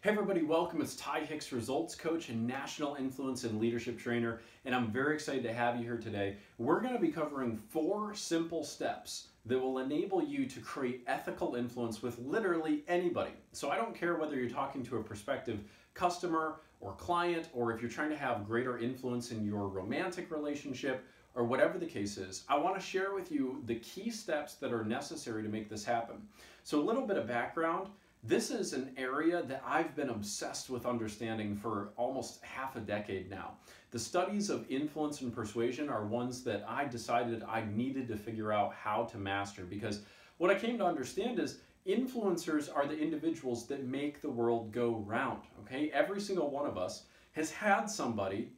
Hey everybody, welcome. It's Hicks, results coach and national influence and leadership trainer, and I'm very excited to have you here today. We're going to be covering 4 simple steps that will enable you to create ethical influence with literally anybody. So I don't care whether you're talking to a prospective customer or client, or if you're trying to have greater influence in your romantic relationship, or whatever the case is. I want to share with you the key steps that are necessary to make this happen. So a little bit of background. This is an area that I've been obsessed with understanding for almost half a decade now. The studies of influence and persuasion are ones that I decided I needed to figure out how to master, because what I came to understand is influencers are the individuals that make the world go round, okay? Every single one of us has had somebody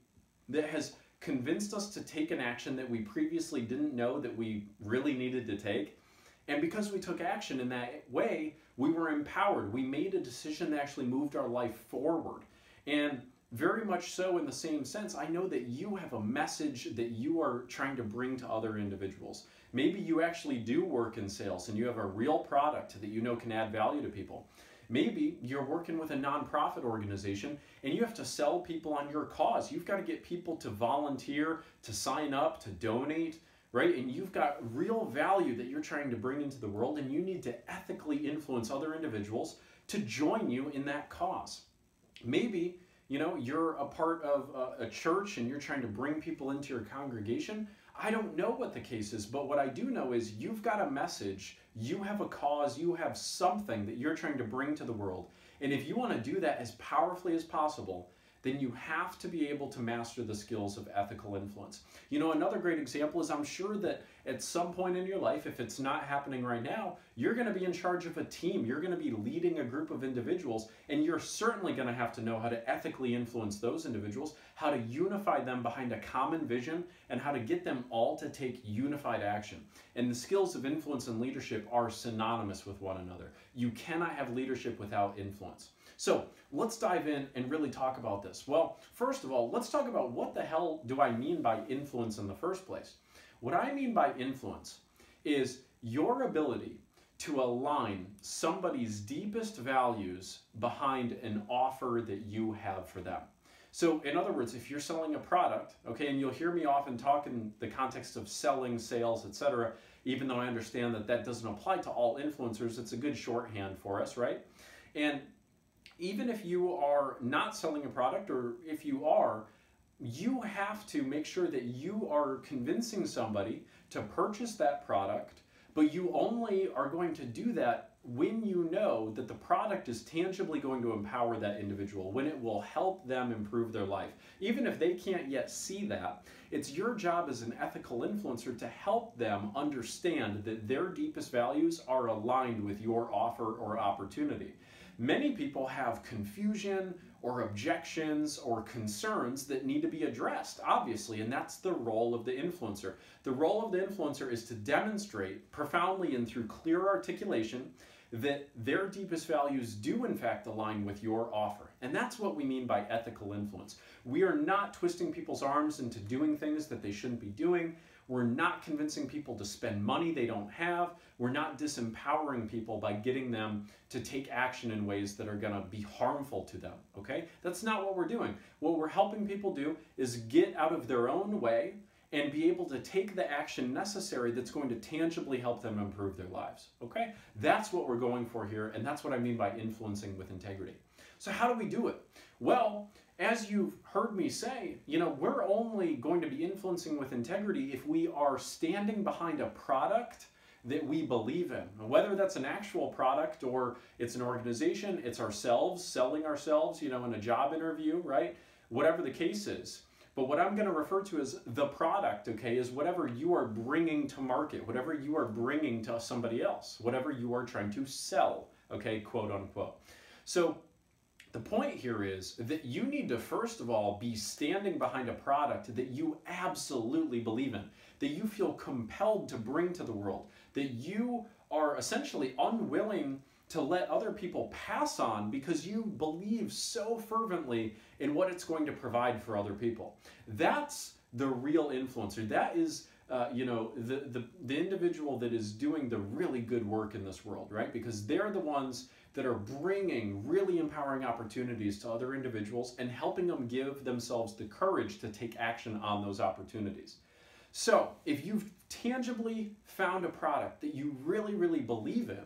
that has convinced us to take an action that we previously didn't know that we really needed to take. And because we took action in that way, we were empowered. We made a decision that actually moved our life forward. And very much so in the same sense, I know that you have a message that you are trying to bring to other individuals. Maybe you actually do work in sales and you have a real product that you know can add value to people. Maybe you're working with a nonprofit organization and you have to sell people on your cause. You've got to get people to volunteer, to sign up, to donate, right? And you've got real value that you're trying to bring into the world, and you need to ethically influence other individuals to join you in that cause. Maybe, you're a part of a church and you're trying to bring people into your congregation. I don't know what the case is, but what I do know is you've got a message, you have a cause, you have something that you're trying to bring to the world. And if you want to do that as powerfully as possible, then you have to be able to master the skills of ethical influence. Another great example is, I'm sure that at some point in your life, if it's not happening right now, you're going to be in charge of a team. You're going to be leading a group of individuals, and you're certainly going to have to know how to ethically influence those individuals, how to unify them behind a common vision, and how to get them all to take unified action. And the skills of influence and leadership are synonymous with one another. You cannot have leadership without influence. So let's dive in and really talk about this. Well, first of all, let's talk about what the hell do I mean by influence in the first place. What I mean by influence is your ability to align somebody's deepest values behind an offer that you have for them. So in other words, if you're selling a product, okay, and you'll hear me often talk in the context of selling, sales, etc., even though I understand that that doesn't apply to all influencers, it's a good shorthand for us, right? And even if you are not selling a product, or if you are, you have to make sure that you are convincing somebody to purchase that product, but you only are going to do that when you know that the product is tangibly going to empower that individual, when it will help them improve their life. Even if they can't yet see that, it's your job as an ethical influencer to help them understand that their deepest values are aligned with your offer or opportunity. Many people have confusion or objections or concerns that need to be addressed, obviously, and that's the role of the influencer. The role of the influencer is to demonstrate profoundly and through clear articulation that their deepest values do in fact align with your offer. And that's what we mean by ethical influence. We are not twisting people's arms into doing things that they shouldn't be doing. We're not convincing people to spend money they don't have. We're not disempowering people by getting them to take action in ways that are going to be harmful to them, okay? That's not what we're doing. What we're helping people do is get out of their own way and be able to take the action necessary that's going to tangibly help them improve their lives, okay? That's what we're going for here, and that's what I mean by influencing with integrity. So how do we do it? Well, as you've heard me say, we're only going to be influencing with integrity if we are standing behind a product that we believe in. Whether that's an actual product or it's an organization, it's ourselves, selling ourselves, in a job interview, right? Whatever the case is. But what I'm going to refer to as the product, okay, is whatever you are bringing to market, whatever you are bringing to somebody else, whatever you are trying to sell, okay, quote unquote. So the point here is that you need to, first of all, be standing behind a product that you absolutely believe in, that you feel compelled to bring to the world, that you are essentially unwilling to let other people pass on because you believe so fervently in what it's going to provide for other people. That's the real influencer. That is the individual that is doing the really good work in this world, right? Because they're the ones that are bringing really empowering opportunities to other individuals and helping them give themselves the courage to take action on those opportunities. So if you've tangibly found a product that you really, really believe in,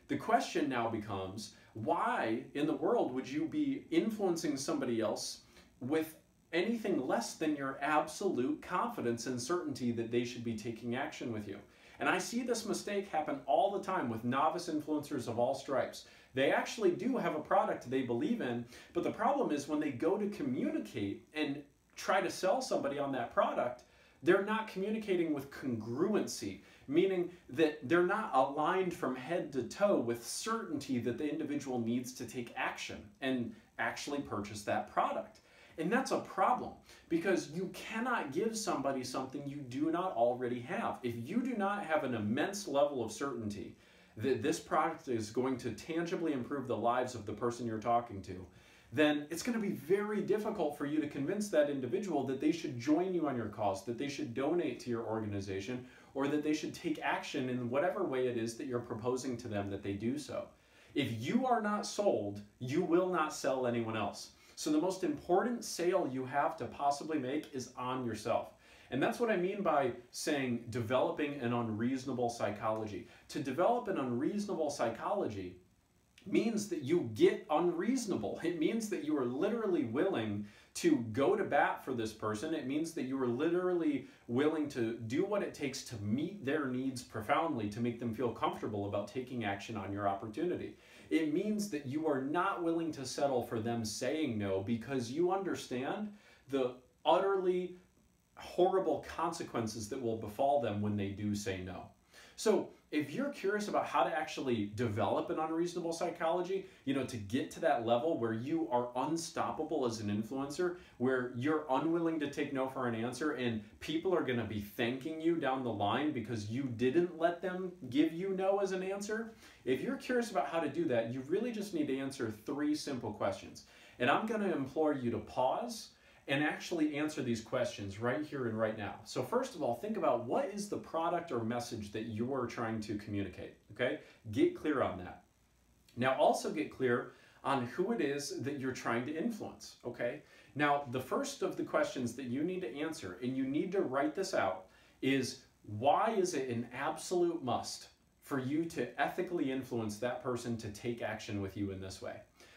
the question now becomes, why in the world would you be influencing somebody else with anything less than your absolute confidence and certainty that they should be taking action with you? And I see this mistake happen all the time with novice influencers of all stripes. They actually do have a product they believe in, but the problem is when they go to communicate and try to sell somebody on that product, they're not communicating with congruency, meaning that they're not aligned from head to toe with certainty that the individual needs to take action and actually purchase that product. And that's a problem, because you cannot give somebody something you do not already have. If you do not have an immense level of certainty that this product is going to tangibly improve the lives of the person you're talking to, then it's going to be very difficult for you to convince that individual that they should join you on your cause, that they should donate to your organization, or that they should take action in whatever way it is that you're proposing to them that they do so. If you are not sold, you will not sell anyone else. So the most important sale you have to possibly make is on yourself. And that's what I mean by saying developing an unreasonable psychology. To develop an unreasonable psychology means that you get unreasonable. It means that you are literally willing to go to bat for this person. It means that you are literally willing to do what it takes to meet their needs profoundly, to make them feel comfortable about taking action on your opportunity. It means that you are not willing to settle for them saying no, because you understand the utterly horrible consequences that will befall them when they do say no. So if you're curious about how to actually develop an unreasonable psychology, to get to that level where you are unstoppable as an influencer, where you're unwilling to take no for an answer, and people are going to be thanking you down the line because you didn't let them give you no as an answer, if you're curious about how to do that, you really just need to answer 3 simple questions. And I'm going to implore you to pause and actually answer these questions right here and right now. So first of all, think about what is the product or message that you're trying to communicate, okay? Get clear on that. Now also get clear on who it is that you're trying to influence, okay? Now the first of the questions that you need to answer, and you need to write this out, is why is it an absolute must for you to ethically influence that person to take action with you in this way?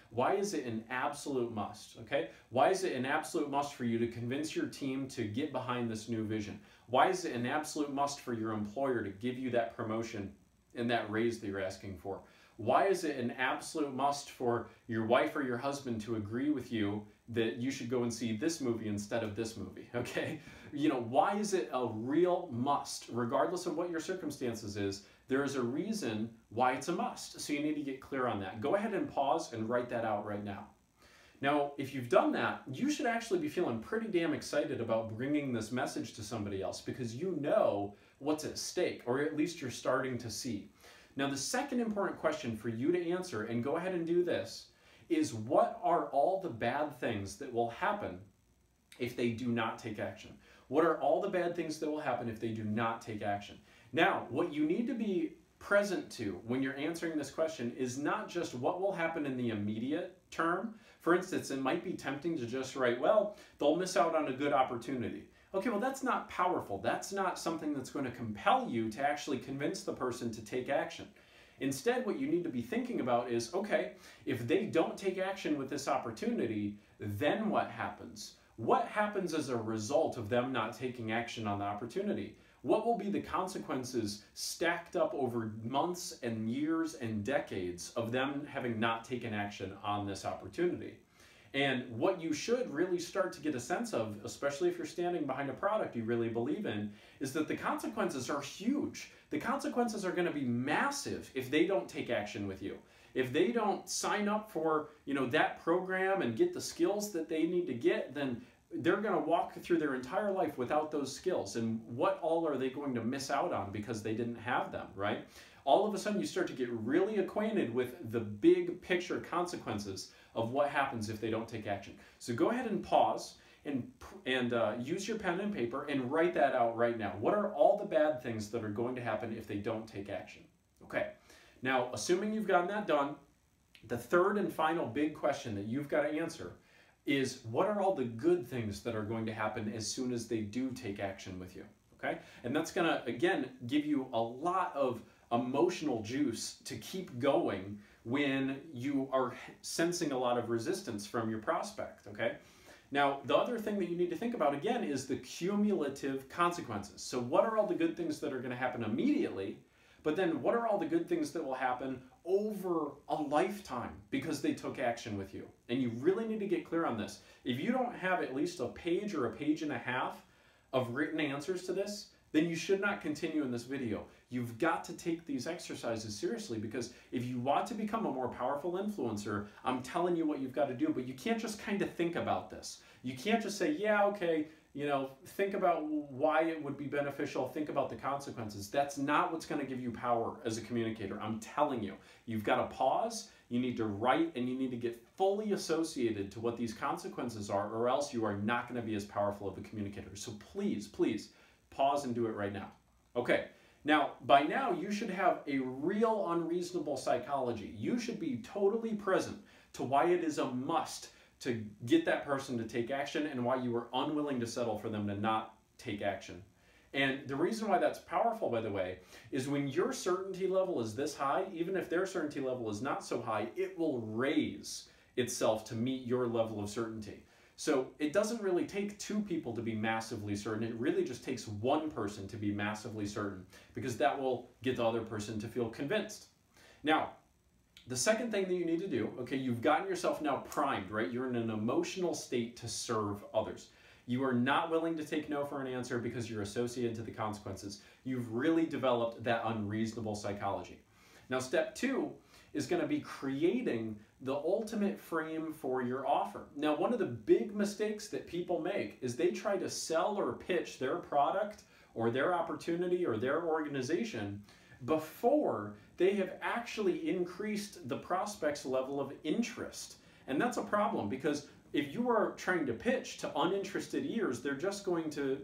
Why is it an absolute must, okay? Why is it an absolute must for you to convince your team to get behind this new vision? Why is it an absolute must for your employer to give you that promotion and that raise that you're asking for? Why is it an absolute must for your wife or your husband to agree with you that you should go and see this movie instead of this movie, okay? Why is it a real must? Regardless of what your circumstances is, there is a reason why it's a must. So you need to get clear on that. Go ahead and pause and write that out right now. Now, if you've done that, you should actually be feeling pretty damn excited about bringing this message to somebody else, because you know what's at stake, or at least you're starting to see. Now, the second important question for you to answer, and go ahead and do this, is what are all the bad things that will happen if they do not take action? What are all the bad things that will happen if they do not take action? Now, what you need to be present to when you're answering this question is not just what will happen in the immediate term. For instance, it might be tempting to just write, well, they'll miss out on a good opportunity. Okay, well, that's not powerful. That's not something that's going to compel you to actually convince the person to take action. Instead, what you need to be thinking about is, okay, if they don't take action with this opportunity, then what happens? What happens as a result of them not taking action on the opportunity? What will be the consequences stacked up over months and years and decades of them having not taken action on this opportunity? And what you should really start to get a sense of, especially if you're standing behind a product you really believe in, is that the consequences are huge. The consequences are going to be massive if they don't take action with you. If they don't sign up for, that program and get the skills that they need to get, then they're going to walk through their entire life without those skills. And what all are they going to miss out on because they didn't have them, right? All of a sudden you start to get really acquainted with the big picture consequences of what happens if they don't take action. So go ahead and pause and use your pen and paper and write that out right now. What are all the bad things that are going to happen if they don't take action? Okay, now assuming you've gotten that done, the third and final big question that you've got to answer is, what are all the good things that are going to happen as soon as they do take action with you? Okay, and that's going to, again, give you a lot of emotional juice to keep going when you are sensing a lot of resistance from your prospect, okay? Now, the other thing that you need to think about, again, is the cumulative consequences. So what are all the good things that are going to happen immediately, but then what are all the good things that will happen over a lifetime because they took action with you? And you really need to get clear on this. If you don't have at least a page or a page and a half of written answers to this, then you should not continue in this video. You've got to take these exercises seriously, because if you want to become a more powerful influencer, I'm telling you what you've got to do, but you can't just kind of think about this. You can't just say, yeah, okay, think about why it would be beneficial, think about the consequences. That's not what's going to give you power as a communicator. I'm telling you, you've got to pause, you need to write, and you need to get fully associated to what these consequences are, or else you are not going to be as powerful of a communicator. So please, please, pause and do it right now. Okay, now, by now, you should have a real unreasonable psychology. You should be totally present to why it is a must to get that person to take action, and why you are unwilling to settle for them to not take action. And the reason why that's powerful, by the way, is when your certainty level is this high, even if their certainty level is not so high, it will raise itself to meet your level of certainty. So it doesn't really take two people to be massively certain. It really just takes one person to be massively certain, because that will get the other person to feel convinced. Now, the second thing that you need to do, okay, you've gotten yourself now primed, right? You're in an emotional state to serve others. You are not willing to take no for an answer because you're associated to the consequences. You've really developed that unreasonable psychology. Now, step two is going to be creating the ultimate frame for your offer. Now, one of the big mistakes that people make is they try to sell or pitch their product or their opportunity or their organization before they have actually increased the prospect's level of interest. And that's a problem, because if you are trying to pitch to uninterested ears, they're just going to,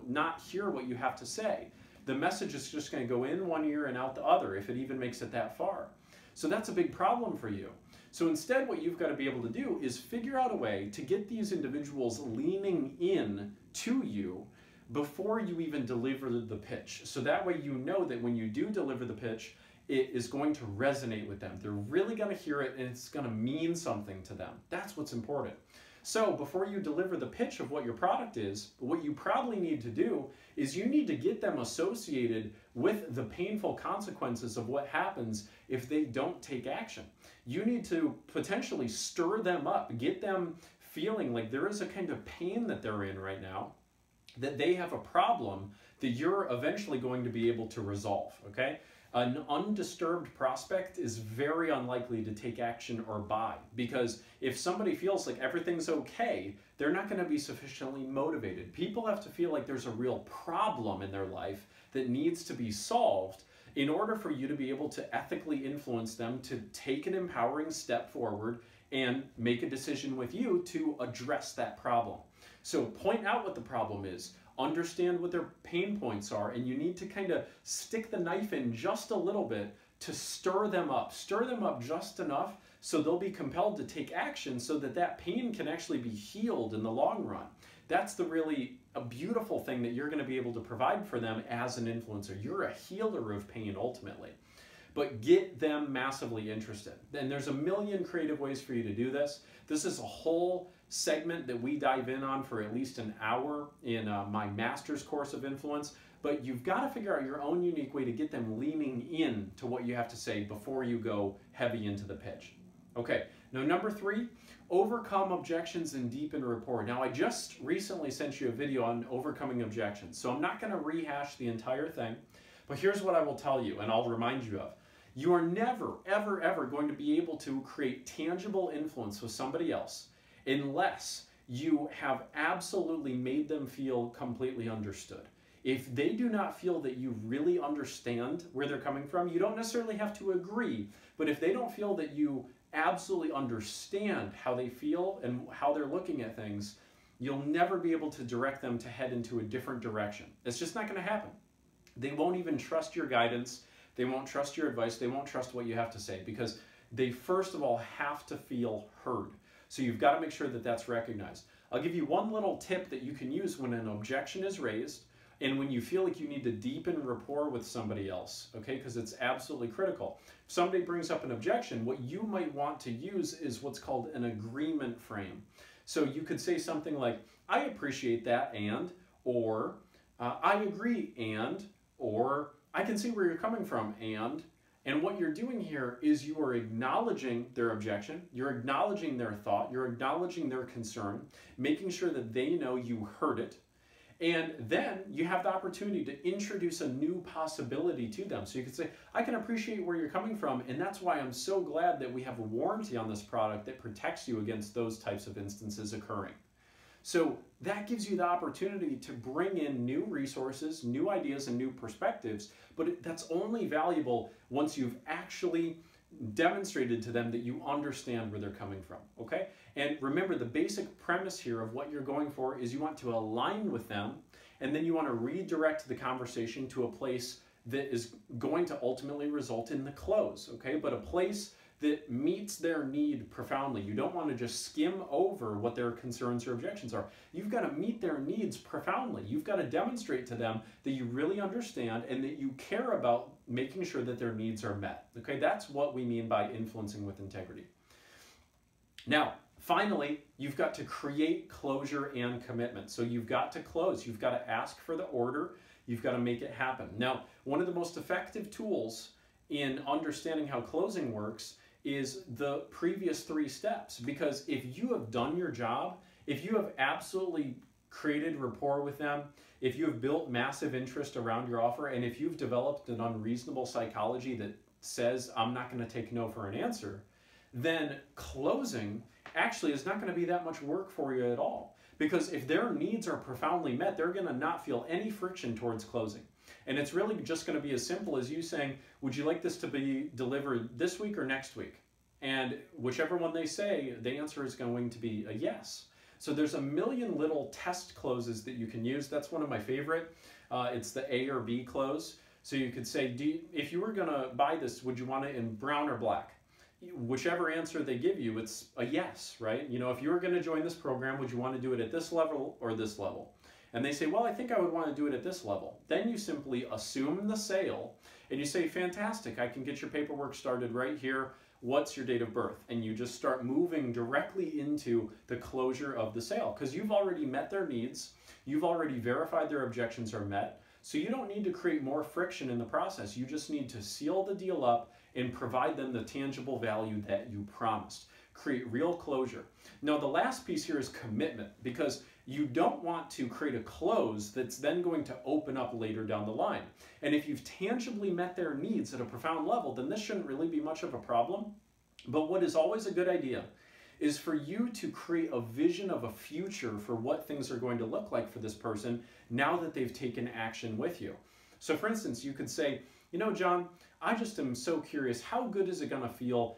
not hear what you have to say. The message is just going to go in one ear and out the other, if it even makes it that far. So that's a big problem for you. So instead, what you've got to be able to do is figure out a way to get these individuals leaning in to you before you even deliver the pitch. So that way you know that when you do deliver the pitch, it is going to resonate with them. They're really going to hear it, and it's going to mean something to them. That's what's important. So before you deliver the pitch of what your product is, what you probably need to do is you need to get them associated with the painful consequences of what happens if they don't take action. You need to potentially stir them up, get them feeling like there is a kind of pain that they're in right now, that they have a problem that you're eventually going to be able to resolve, okay? An undisturbed prospect is very unlikely to take action or buy, because if somebody feels like everything's okay, they're not going to be sufficiently motivated. People have to feel like there's a real problem in their life that needs to be solved in order for you to be able to ethically influence them to take an empowering step forward and make a decision with you to address that problem. So point out what the problem is, understand what their pain points are, and you need to kind of stick the knife in just a little bit to stir them up just enough so they'll be compelled to take action, so that that pain can actually be healed in the long run. That's the really a beautiful thing that you're going to be able to provide for them as an influencer. You're a healer of pain ultimately. But get them massively interested. And there's a million creative ways for you to do this. This is a whole segment that we dive in on for at least an hour in my master's course of influence. But you've got to figure out your own unique way to get them leaning in to what you have to say before you go heavy into the pitch. Okay, now number 3, overcome objections and deepen rapport. Now, I just recently sent you a video on overcoming objections, so I'm not going to rehash the entire thing, but here's what I will tell you, and I'll remind you of. You are never, ever, ever going to be able to create tangible influence with somebody else unless you have absolutely made them feel completely understood. If they do not feel that you really understand where they're coming from, you don't necessarily have to agree, but if they don't feel that you absolutely understand how they feel and how they're looking at things, you'll never be able to direct them to head into a different direction. It's just not going to happen. They won't even trust your guidance. They won't trust your advice. They won't trust what you have to say because they first of all have to feel heard. So you've got to make sure that that's recognized. I'll give you one little tip that you can use when an objection is raised and when you feel like you need to deepen rapport with somebody else, okay? Because it's absolutely critical. If somebody brings up an objection, what you might want to use is what's called an agreement frame. So you could say something like, I appreciate that and, or I agree and, or I can see where you're coming from and what you're doing here is you are acknowledging their objection, you're acknowledging their thought, you're acknowledging their concern, making sure that they know you heard it, and then you have the opportunity to introduce a new possibility to them. So you could say, I can appreciate where you're coming from, and that's why I'm so glad that we have a warranty on this product that protects you against those types of instances occurring. So that gives you the opportunity to bring in new resources, new ideas, and new perspectives, but that's only valuable once you've actually demonstrated to them that you understand where they're coming from, okay? And remember, the basic premise here of what you're going for is you want to align with them, and then you want to redirect the conversation to a place that is going to ultimately result in the close, okay? But a place that meets their need profoundly. You don't want to just skim over what their concerns or objections are. You've got to meet their needs profoundly. You've got to demonstrate to them that you really understand and that you care about making sure that their needs are met. Okay, that's what we mean by influencing with integrity. Now, finally, you've got to create closure and commitment. So you've got to close. You've got to ask for the order. You've got to make it happen. Now, one of the most effective tools in understanding how closing works is the previous 3 steps, because if you have done your job, if you have absolutely created rapport with them, if you have built massive interest around your offer, and if you've developed an unreasonable psychology that says, I'm not going to take no for an answer, then closing actually is not going to be that much work for you at all. Because if their needs are profoundly met, they're going to not feel any friction towards closing. And it's really just going to be as simple as you saying, would you like this to be delivered this week or next week? And whichever one they say, the answer is going to be a yes. So there's a million little test closes that you can use. That's one of my favorite. It's the A or B close. So you could say, if you were going to buy this, would you want it in brown or black? Whichever answer they give you, it's a yes, right? You know, if you were going to join this program, would you want to do it at this level or this level? And they say, well, I think I would want to do it at this level. Then you simply assume the sale and you say, fantastic, I can get your paperwork started right here. What's your date of birth? And you just start moving directly into the closure of the sale because you've already met their needs. You've already verified their objections are met. So you don't need to create more friction in the process. You just need to seal the deal up and provide them the tangible value that you promised. Create real closure. Now, the last piece here is commitment, because you don't want to create a close that's then going to open up later down the line. And if you've tangibly met their needs at a profound level, then this shouldn't really be much of a problem. But what is always a good idea is for you to create a vision of a future for what things are going to look like for this person now that they've taken action with you. So for instance, you could say, you know, John, I just am so curious, how good is it going to feel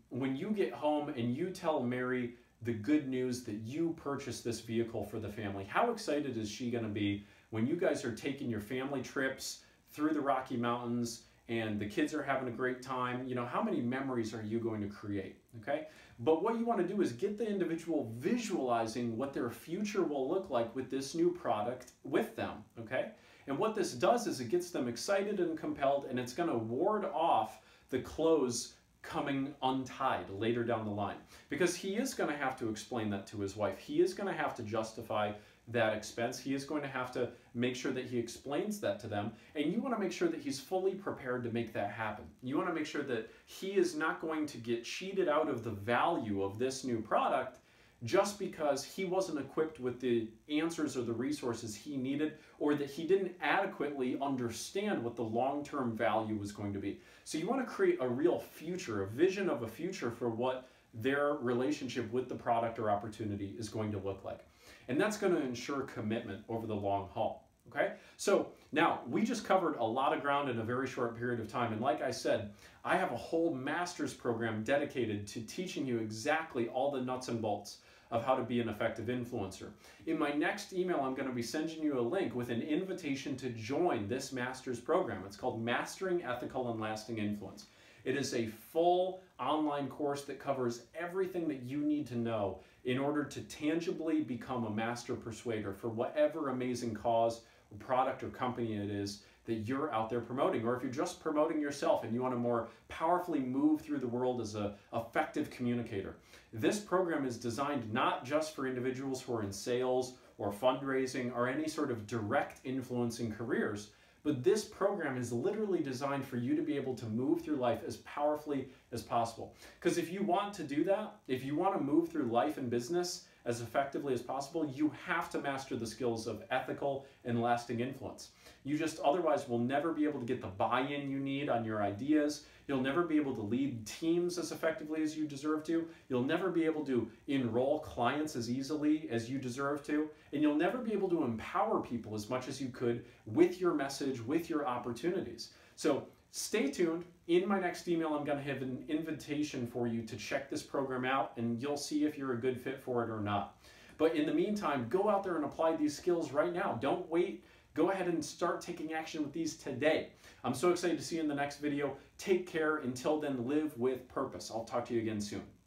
when you get home and you tell Mary the good news that you purchased this vehicle for the family? How excited is she going to be when you guys are taking your family trips through the Rocky Mountains and the kids are having a great time? You know, how many memories are you going to create? Okay? But what you want to do is get the individual visualizing what their future will look like with this new product with them. Okay? And what this does is it gets them excited and compelled, and it's going to ward off the close coming untied later down the line, because he is going to have to explain that to his wife. He is going to have to justify that expense. He is going to have to make sure that he explains that to them, and you want to make sure that he's fully prepared to make that happen. You want to make sure that he is not going to get cheated out of the value of this new product just because he wasn't equipped with the answers or the resources he needed, or that he didn't adequately understand what the long-term value was going to be. So you want to create a real future, a vision of a future for what their relationship with the product or opportunity is going to look like. And that's going to ensure commitment over the long haul. Okay, so now we just covered a lot of ground in a very short period of time. And like I said, I have a whole master's program dedicated to teaching you exactly all the nuts and bolts of how to be an effective influencer. In my next email, I'm going to be sending you a link with an invitation to join this master's program. It's called Mastering Ethical and Lasting Influence. It is a full online course that covers everything that you need to know in order to tangibly become a master persuader for whatever amazing cause, product, or company it is that you're out there promoting. Or if you're just promoting yourself and you want to more powerfully move through the world as an effective communicator. This program is designed not just for individuals who are in sales or fundraising or any sort of direct influencing careers, but this program is literally designed for you to be able to move through life as powerfully as possible. Because if you want to do that, if you want to move through life and business as effectively as possible, you have to master the skills of ethical and lasting influence. You just otherwise will never be able to get the buy-in you need on your ideas. You'll never be able to lead teams as effectively as you deserve to. You'll never be able to enroll clients as easily as you deserve to. And you'll never be able to empower people as much as you could with your message, with your opportunities. So stay tuned. In my next email, I'm going to have an invitation for you to check this program out, and you'll see if you're a good fit for it or not. But in the meantime, go out there and apply these skills right now. Don't wait. Go ahead and start taking action with these today. I'm so excited to see you in the next video. Take care. Until then, live with purpose. I'll talk to you again soon.